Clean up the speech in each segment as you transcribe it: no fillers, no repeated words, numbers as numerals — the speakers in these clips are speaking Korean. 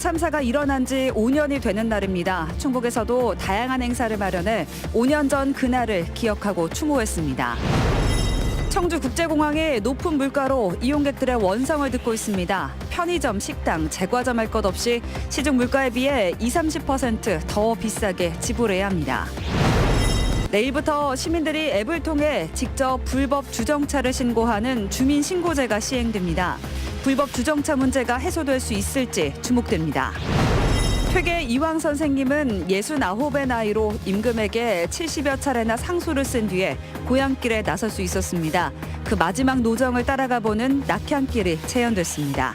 참사가 일어난 지 5년이 되는 날입니다. 충북에서도 다양한 행사를 마련해 5년 전 그날을 기억하고 추모했습니다. 청주국제공항의 높은 물가로 이용객들의 원성을 듣고 있습니다. 편의점, 식당, 제과점 할 것 없이 시중 물가에 비해 20-30% 더 비싸게 지불해야 합니다. 내일부터 시민들이 앱을 통해 직접 불법 주정차를 신고하는 주민신고제가 시행됩니다. 불법 주정차 문제가 해소될 수 있을지 주목됩니다. 퇴계 이황 선생님은 69의 나이로 임금에게 70여 차례나 상소를 쓴 뒤에 고향길에 나설 수 있었습니다. 그 마지막 노정을 따라가 보는 낙향길이 재현됐습니다.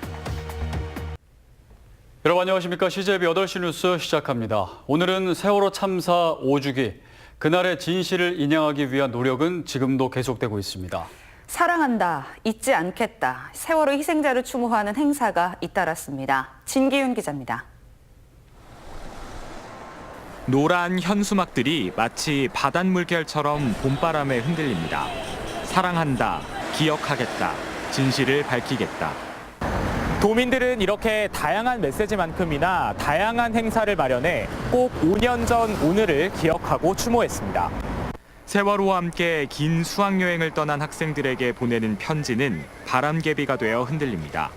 여러분 안녕하십니까. CJB 8시 뉴스 시작합니다. 오늘은 세월호 참사 5주기. 그날의 진실을 인양하기 위한 노력은 지금도 계속되고 있습니다. 사랑한다, 잊지 않겠다. 세월호 희생자를 추모하는 행사가 잇따랐습니다. 진기윤 기자입니다. 노란 현수막들이 마치 바닷물결처럼 봄바람에 흔들립니다. 사랑한다, 기억하겠다, 진실을 밝히겠다. 도민들은 이렇게 다양한 메시지만큼이나 다양한 행사를 마련해 꼭 5년 전 오늘을 기억하고 추모했습니다. 세월호와 함께 긴 수학여행을 떠난 학생들에게 보내는 편지는 바람개비가 되어 흔들립니다.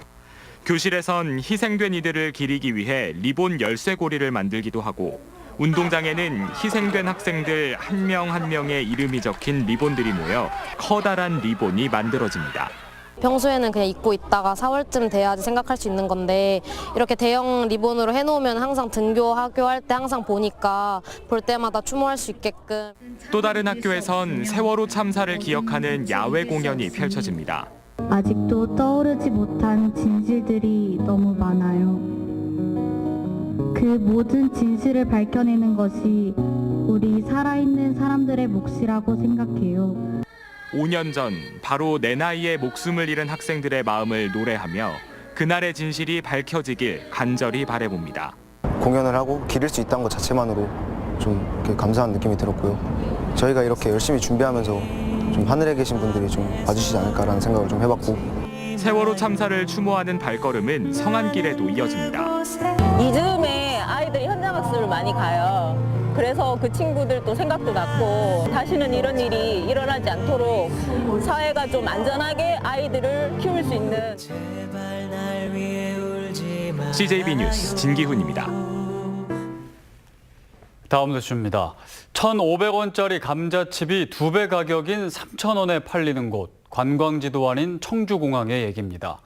교실에선 희생된 이들을 기리기 위해 리본 열쇠고리를 만들기도 하고 운동장에는 희생된 학생들 한 명 한 명의 이름이 적힌 리본들이 모여 커다란 리본이 만들어집니다. 평소에는 그냥 잊고 있다가 4월쯤 돼야지 생각할 수 있는 건데 이렇게 대형 리본으로 해놓으면 항상 등교, 하교할 때 항상 보니까 볼 때마다 추모할 수 있게끔. 또 다른 학교에선 세월호 참사를 기억하는 야외 공연이 펼쳐집니다. 아직도 떠오르지 못한 진실들이 너무 많아요. 그 모든 진실을 밝혀내는 것이 우리 살아있는 사람들의 몫이라고 생각해요. 5년 전 바로 내 나이에 목숨을 잃은 학생들의 마음을 노래하며 그날의 진실이 밝혀지길 간절히 바라봅니다. 공연을 하고 기릴 수 있다는 것 자체만으로 좀 이렇게 감사한 느낌이 들었고요. 저희가 이렇게 열심히 준비하면서 좀 하늘에 계신 분들이 좀 봐주시지 않을까라는 생각을 좀 해봤고. 세월호 참사를 추모하는 발걸음은 성안길에도 이어집니다. 이즈음에 아이들이 현장학습을 많이 가요. 그래서 그 친구들도 생각도 났고 다시는 이런 일이 일어나지 않도록 사회가 좀 안전하게 아이들을 키울 수 있는. CJB 뉴스 진기훈입니다. 다음 뉴스입니다. 1,500원짜리 감자칩이 2배 가격인 3,000원에 팔리는 곳, 관광지도 아닌 청주공항의 얘기입니다.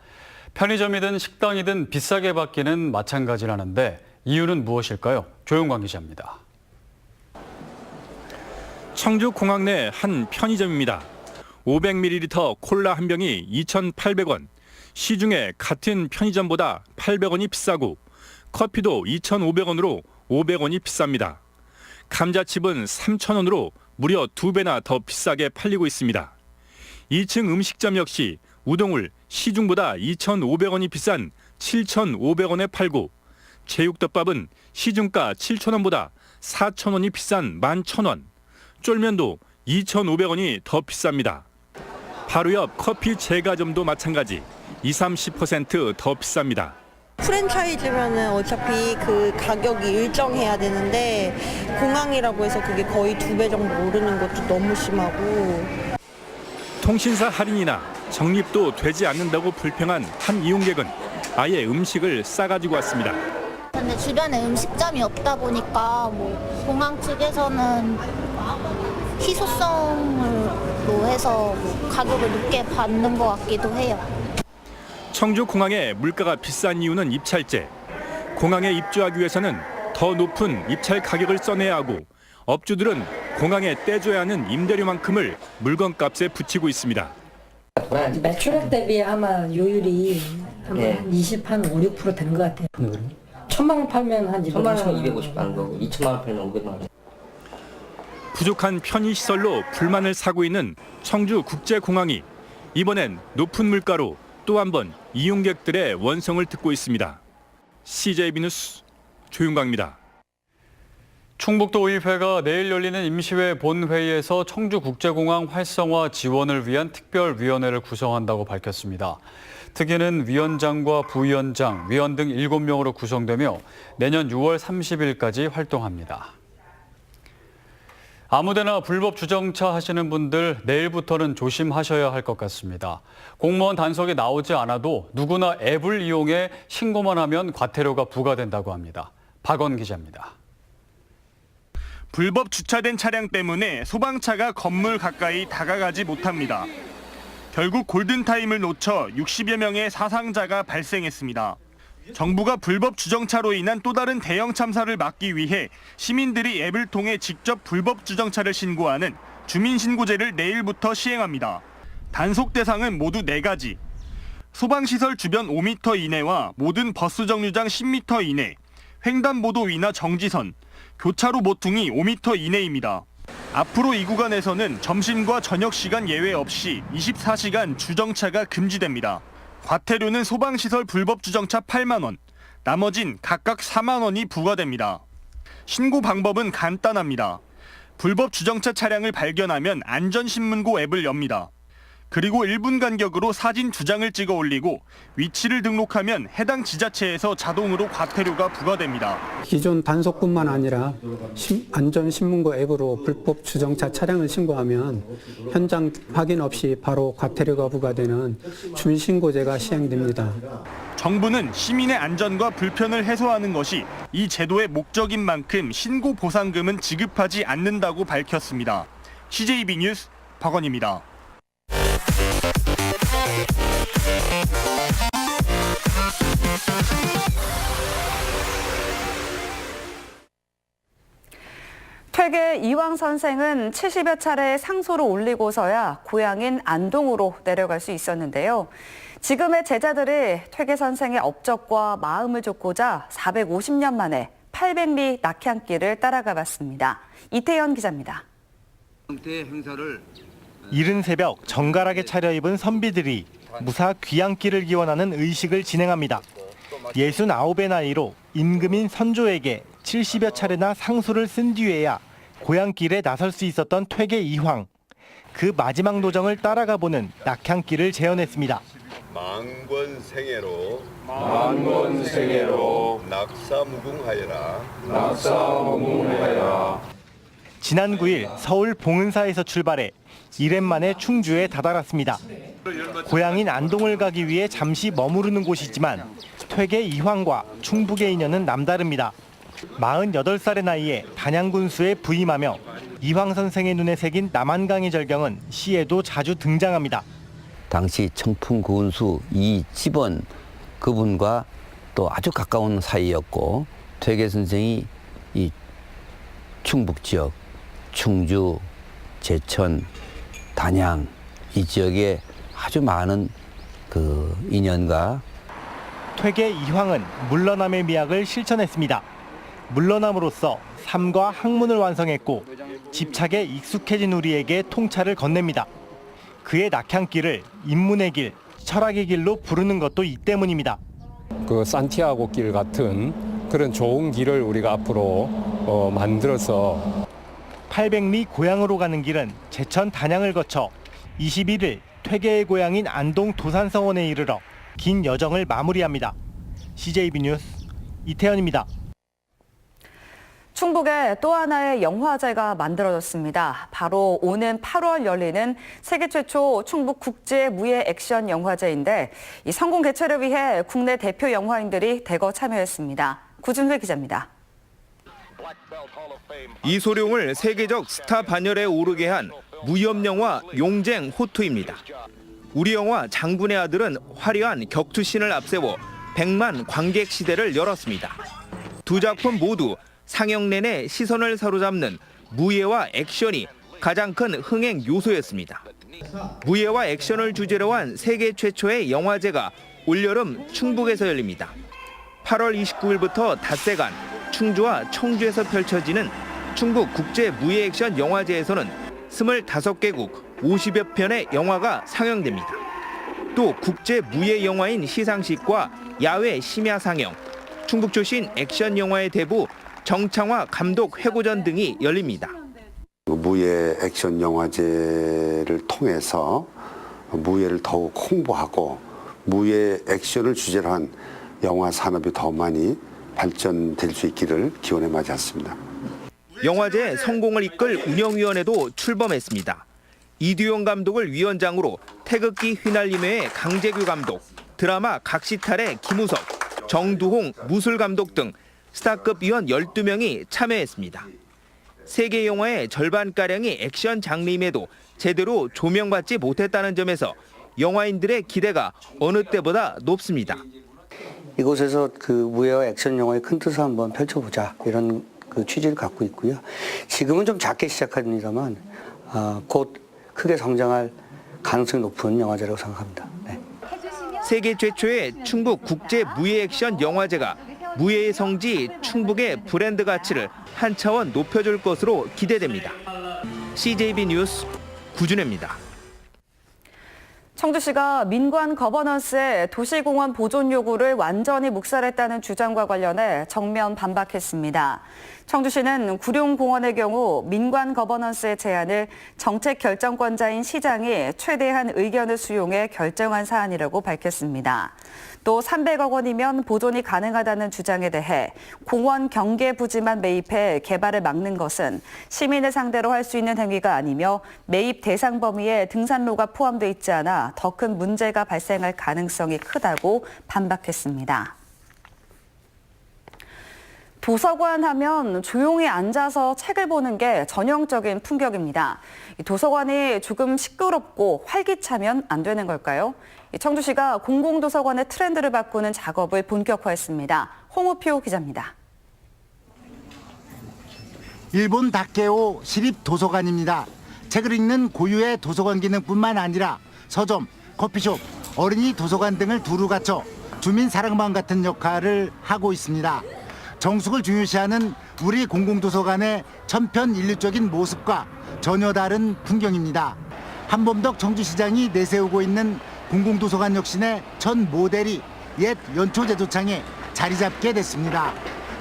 편의점이든 식당이든 비싸게 받기는 마찬가지라는데 이유는 무엇일까요? 조용광 기자입니다. 청주공항 내 한 편의점입니다. 500ml 콜라 한 병이 2,800원, 시중에 같은 편의점보다 800원이 비싸고 커피도 2,500원으로 500원이 비쌉니다. 감자칩은 3,000원으로 무려 2배나 더 비싸게 팔리고 있습니다. 2층 음식점 역시 우동을 시중보다 2,500원이 비싼 7,500원에 팔고 제육덮밥은 시중가 7,000원보다 4,000원이 비싼 11,000원, 쫄면도 2,500원이 더 비쌉니다. 바로 옆 커피 제과점도 마찬가지 20-30% 더 비쌉니다. 프랜차이즈면은 어차피 그 가격이 일정해야 되는데 공항이라고 해서 그게 거의 2배 정도 오르는 것도 너무 심하고. 통신사 할인이나 적립도 되지 않는다고 불평한 한 이용객은 아예 음식을 싸가지고 왔습니다. 근데 주변에 음식점이 없다 보니까 뭐 공항 측에서는 희소성으로 해서 뭐 가격을 높게 받는 것 같기도 해요. 청주공항의 물가가 비싼 이유는 입찰제. 공항에 입주하기 위해서는 더 높은 입찰 가격을 써내야 하고 업주들은 공항에 떼줘야 하는 임대료만큼을 물건값에 붙이고 있습니다. 매출액 대비 아마 요율이 한 5-6% 되는 것 같아요. 1,000만 원 팔면 한 1,000만 원 250 하는 거고 2천만 원 팔면 500만 원. 부족한 편의시설로 불만을 사고 있는 청주국제공항이 이번엔 높은 물가로 또 한 번 이용객들의 원성을 듣고 있습니다. CJB 뉴스 조윤광입니다. 충북도의회가 내일 열리는 임시회 본회의에서 청주국제공항 활성화 지원을 위한 특별위원회를 구성한다고 밝혔습니다. 특위는 위원장과 부위원장, 위원 등 7명으로 구성되며 내년 6월 30일까지 활동합니다. 아무데나 불법 주정차 하시는 분들 내일부터는 조심하셔야 할 것 같습니다. 공무원 단속이 나오지 않아도 누구나 앱을 이용해 신고만 하면 과태료가 부과된다고 합니다. 박원 기자입니다. 불법 주차된 차량 때문에 소방차가 건물 가까이 다가가지 못합니다. 결국 골든타임을 놓쳐 60여 명의 사상자가 발생했습니다. 정부가 불법 주정차로 인한 또 다른 대형 참사를 막기 위해 시민들이 앱을 통해 직접 불법 주정차를 신고하는 주민신고제를 내일부터 시행합니다. 단속 대상은 모두 4가지. 소방시설 주변 5m 이내와 모든 버스 정류장 10m 이내, 횡단보도 위나 정지선, 교차로 모퉁이 5m 이내입니다. 앞으로 이 구간에서는 점심과 저녁 시간 예외 없이 24시간 주정차가 금지됩니다. 과태료는 소방시설 불법 주정차 8만 원, 나머진 각각 4만 원이 부과됩니다. 신고 방법은 간단합니다. 불법 주정차 차량을 발견하면 안전신문고 앱을 엽니다. 그리고 1분 간격으로 사진 2장을 찍어 올리고 위치를 등록하면 해당 지자체에서 자동으로 과태료가 부과됩니다. 기존 단속뿐만 아니라 안전신문고 앱으로 불법 주정차 차량을 신고하면 현장 확인 없이 바로 과태료가 부과되는 주민신고제가 시행됩니다. 정부는 시민의 안전과 불편을 해소하는 것이 이 제도의 목적인 만큼 신고 보상금은 지급하지 않는다고 밝혔습니다. CJB 뉴스 박원입니다. 퇴계 이황 선생은 70여 차례 상소를 올리고서야 고향인 안동으로 내려갈 수 있었는데요. 지금의 제자들이 퇴계 선생의 업적과 마음을 좇고자 450년 만에 800리 낙향길을 따라가 봤습니다. 이태현 기자입니다. 이른 새벽 정갈하게 차려입은 선비들이 무사 귀향길을 기원하는 의식을 진행합니다. 69의 나이로 임금인 선조에게 70여 차례나 상소를 쓴 뒤에야 고향길에 나설 수 있었던 퇴계 이황. 그 마지막 노정을 따라가 보는 낙향길을 재현했습니다. 만권생애로 낙사무궁하여라. 지난 9일 서울 봉은사에서 출발해 이랜 만에 충주에 다다랐습니다. 고향인 안동을 가기 위해 잠시 머무르는 곳이지만 퇴계 이황과 충북의 인연은 남다릅니다. 48살의 나이에 단양군수에 부임하며 이황 선생의 눈에 새긴 남한강의 절경은 시에도 자주 등장합니다. 당시 청풍군수 이집원 그분과 또 아주 가까운 사이였고 퇴계 선생이 이 충북 지역, 충주, 제천, 단양 이 지역에 아주 많은 그 인연과 퇴계 이황은 물러남의 미학을 실천했습니다. 물러남으로써 삶과 학문을 완성했고 집착에 익숙해진 우리에게 통찰을 건넵니다. 그의 낙향길을 인문의 길, 철학의 길로 부르는 것도 이 때문입니다. 그 산티아고 길 같은 그런 좋은 길을 우리가 앞으로 만들어서 800리 고향으로 가는 길은 제천 단양을 거쳐 21일 퇴계의 고향인 안동 도산서원에 이르러 긴 여정을 마무리합니다. CJB 뉴스 이태현입니다. 충북에 또 하나의 영화제가 만들어졌습니다. 바로 오는 8월 열리는 세계 최초 충북 국제 무예 액션 영화제인데 이 성공 개최를 위해 국내 대표 영화인들이 대거 참여했습니다. 구준회 기자입니다. 이소룡을 세계적 스타 반열에 오르게 한 무협 영화 용쟁 호투입니다. 우리 영화 장군의 아들은 화려한 격투신을 앞세워 100만 관객 시대를 열었습니다. 두 작품 모두 상영 내내 시선을 사로잡는 무예와 액션이 가장 큰 흥행 요소였습니다. 무예와 액션을 주제로 한 세계 최초의 영화제가 올여름 충북에서 열립니다. 8월 29일부터 닷새간 충주와 청주에서 펼쳐지는 충북 국제 무예 액션 영화제에서는 25개국 50여 편의 영화가 상영됩니다. 또 국제 무예 영화인 시상식과 야외 심야 상영, 충북 출신 액션 영화의 대부 정창화 감독 회고전 등이 열립니다. 무예 액션 영화제를 통해서 무예를 더욱 홍보하고 무예 액션을 주제로 한 영화 산업이 더 많이 발전될 수 있기를 기원해 마지 않습니다. 영화제 성공을 이끌 운영위원회도 출범했습니다. 이두용 감독을 위원장으로 태극기 휘날리며의 강재규 감독, 드라마 각시탈의 김우석, 정두홍 무술 감독 등 스타급 위원 12명이 참여했습니다. 세계 영화의 절반가량이 액션 장르임에도 제대로 조명받지 못했다는 점에서 영화인들의 기대가 어느 때보다 높습니다. 이곳에서 그 무예와 액션 영화의 큰 뜻을 한번 펼쳐보자 이런 그 취지를 갖고 있고요. 지금은 좀 작게 시작합니다만 곧 크게 성장할 가능성이 높은 영화제라고 생각합니다. 네. 세계 최초의 충북 국제 무예 액션 영화제가 무예의 성지 충북의 브랜드 가치를 한 차원 높여줄 것으로 기대됩니다. CJB 뉴스 구준혜입니다. 청주시가 민관 거버넌스의 도시공원 보존 요구를 완전히 묵살했다는 주장과 관련해 정면 반박했습니다. 청주시는 구룡공원의 경우 민관 거버넌스의 제안을 정책 결정권자인 시장이 최대한 의견을 수용해 결정한 사안이라고 밝혔습니다. 또 300억 원이면 보존이 가능하다는 주장에 대해 공원 경계 부지만 매입해 개발을 막는 것은 시민을 상대로 할 수 있는 행위가 아니며 매입 대상 범위에 등산로가 포함돼 있지 않아 더 큰 문제가 발생할 가능성이 크다고 반박했습니다. 도서관 하면 조용히 앉아서 책을 보는 게 전형적인 풍경입니다. 도서관이 조금 시끄럽고 활기차면 안 되는 걸까요? 청주시가 공공도서관의 트렌드를 바꾸는 작업을 본격화했습니다. 홍우표 기자입니다. 일본 다케오 시립도서관입니다. 책을 읽는 고유의 도서관 기능뿐만 아니라 서점, 커피숍, 어린이 도서관 등을 두루 갖춰 주민 사랑방 같은 역할을 하고 있습니다. 정숙을 중요시하는 우리 공공도서관의 천편일률적인 모습과 전혀 다른 풍경입니다. 한범덕 청주시장이 내세우고 있는 공공도서관 혁신의 첫 모델이 옛 연초제도창에 자리 잡게 됐습니다.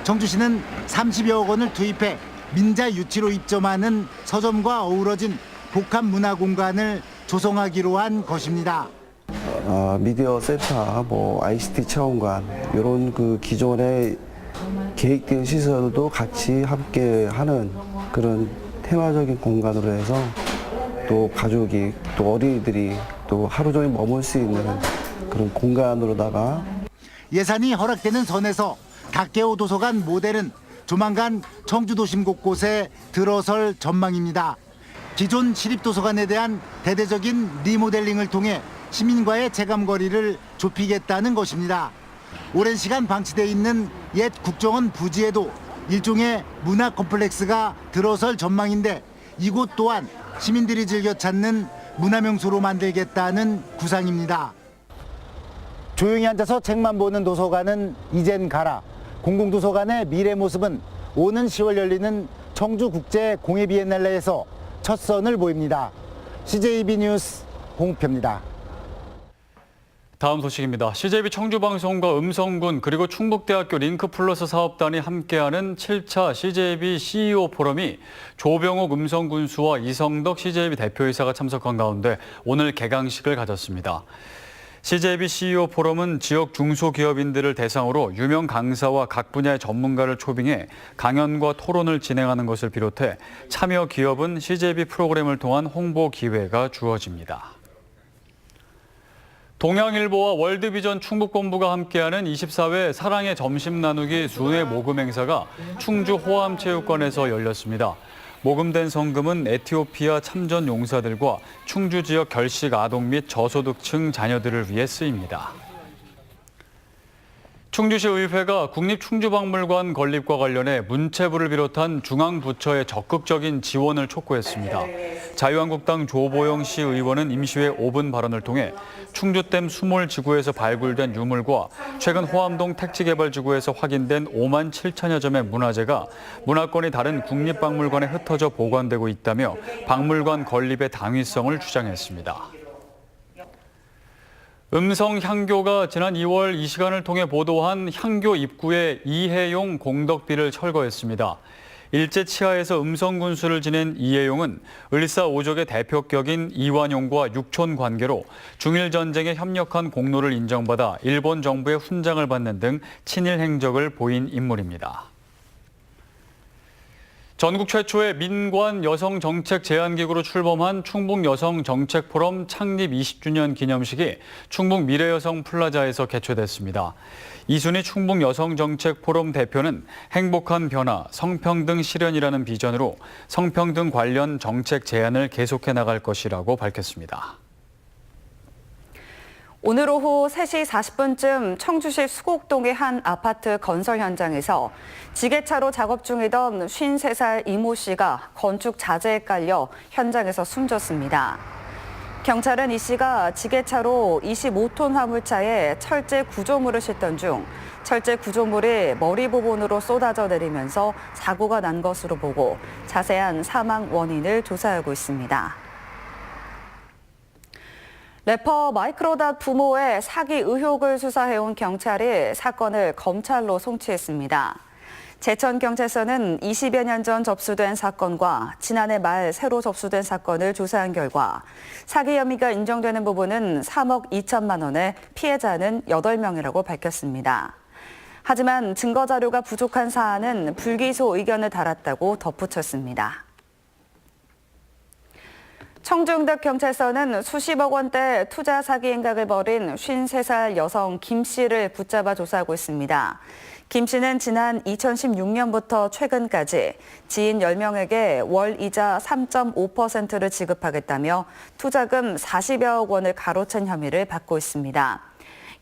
청주시는 30여억 원을 투입해 민자 유치로 입점하는 서점과 어우러진 복합 문화 공간을 조성하기로 한 것입니다. 미디어 센터, ICT 체험관 이런 그 기존의 계획된 시설도 같이 함께 하는 그런 테마적인 공간으로 해서 또 가족이 또 어린이들이 또 하루 종일 머물 수 있는 그런 공간으로다가 예산이 허락되는 선에서 다케오 도서관 모델은 조만간 청주 도심 곳곳에 들어설 전망입니다. 기존 시립도서관에 대한 대대적인 리모델링을 통해 시민과의 체감거리를 좁히겠다는 것입니다. 오랜 시간 방치돼 있는 옛 국정원 부지에도 일종의 문화 컴플렉스가 들어설 전망인데 이곳 또한 시민들이 즐겨 찾는 문화명소로 만들겠다는 구상입니다. 조용히 앉아서 책만 보는 도서관은 이젠 가라. 공공도서관의 미래 모습은 오는 10월 열리는 청주국제공예비엔날레에서 첫 선을 보입니다. CJB 뉴스 홍표입니다. 다음 소식입니다. CJB 청주방송과 음성군 그리고 충북대학교 링크플러스 사업단이 함께하는 7차 CJB CEO 포럼이 조병옥 음성군수와 이성덕 CJB 대표이사가 참석한 가운데 오늘 개강식을 가졌습니다. CJB CEO 포럼은 지역 중소기업인들을 대상으로 유명 강사와 각 분야의 전문가를 초빙해 강연과 토론을 진행하는 것을 비롯해 참여 기업은 CJB 프로그램을 통한 홍보 기회가 주어집니다. 동양일보와 월드비전 충북본부가 함께하는 24회 사랑의 점심 나누기 순회 모금 행사가 충주 호암체육관에서 열렸습니다. 모금된 성금은 에티오피아 참전 용사들과 충주 지역 결식 아동 및 저소득층 자녀들을 위해 쓰입니다. 충주시 의회가 국립충주박물관 건립과 관련해 문체부를 비롯한 중앙부처의 적극적인 지원을 촉구했습니다. 자유한국당 조보영 시 의원은 임시회 5분 발언을 통해 충주댐 수몰지구에서 발굴된 유물과 최근 호암동 택지개발지구에서 확인된 5만 7천여 점의 문화재가 문화권이 다른 국립박물관에 흩어져 보관되고 있다며 박물관 건립의 당위성을 주장했습니다. 음성향교가 지난 2월 이 시간을 통해 보도한 향교 입구에 이해용 공덕비를 철거했습니다. 일제 치하에서 음성군수를 지낸 이혜용은 을사오족의 대표격인 이완용과 육촌 관계로 중일 전쟁에 협력한 공로를 인정받아 일본 정부의 훈장을 받는 등 친일 행적을 보인 인물입니다. 전국 최초의 민관 여성정책제안기구로 출범한 충북여성정책포럼 창립 20주년 기념식이 충북 미래여성 플라자에서 개최됐습니다. 이순희 충북여성정책포럼 대표는 행복한 변화, 성평등 실현이라는 비전으로 성평등 관련 정책 제안을 계속해 나갈 것이라고 밝혔습니다. 오늘 오후 3시 40분쯤 청주시 수곡동의 한 아파트 건설 현장에서 지게차로 작업 중이던 53살 이모 씨가 건축 자재에 깔려 현장에서 숨졌습니다. 경찰은 이 씨가 지게차로 25톤 화물차에 철제 구조물을 싣던 중 철제 구조물이 머리 부분으로 쏟아져 내리면서 사고가 난 것으로 보고 자세한 사망 원인을 조사하고 있습니다. 래퍼 마이크로닷 부모의 사기 의혹을 수사해온 경찰이 사건을 검찰로 송치했습니다. 제천경찰서는 20여 년 전 접수된 사건과 지난해 말 새로 접수된 사건을 조사한 결과 사기 혐의가 인정되는 부분은 3억 2천만 원에 피해자는 8명이라고 밝혔습니다. 하지만 증거 자료가 부족한 사안은 불기소 의견을 달았다고 덧붙였습니다. 청주흥덕경찰서는 수십억 원대 투자 사기 행각을 벌인 53살 여성 김 씨를 붙잡아 조사하고 있습니다. 김 씨는 지난 2016년부터 최근까지 지인 10명에게 월 이자 3.5%를 지급하겠다며 투자금 40여억 원을 가로챈 혐의를 받고 있습니다.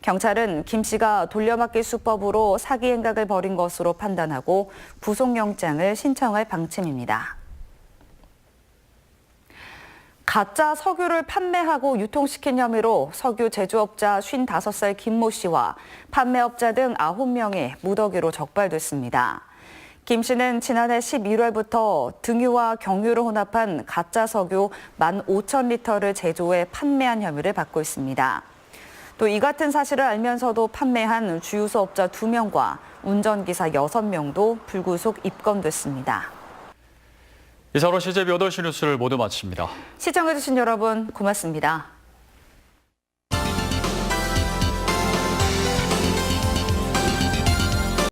경찰은 김 씨가 돌려막기 수법으로 사기 행각을 벌인 것으로 판단하고 구속영장을 신청할 방침입니다. 가짜 석유를 판매하고 유통시킨 혐의로 석유 제조업자 55살 김모 씨와 판매업자 등 9명이 무더기로 적발됐습니다. 김 씨는 지난해 11월부터 등유와 경유를 혼합한 가짜 석유 15,000리터를 제조해 판매한 혐의를 받고 있습니다. 또 이 같은 사실을 알면서도 판매한 주유소업자 2명과 운전기사 6명도 불구속 입건됐습니다. 이사로 CJB 8시 뉴스를 모두 마칩니다. 시청해주신 여러분 고맙습니다.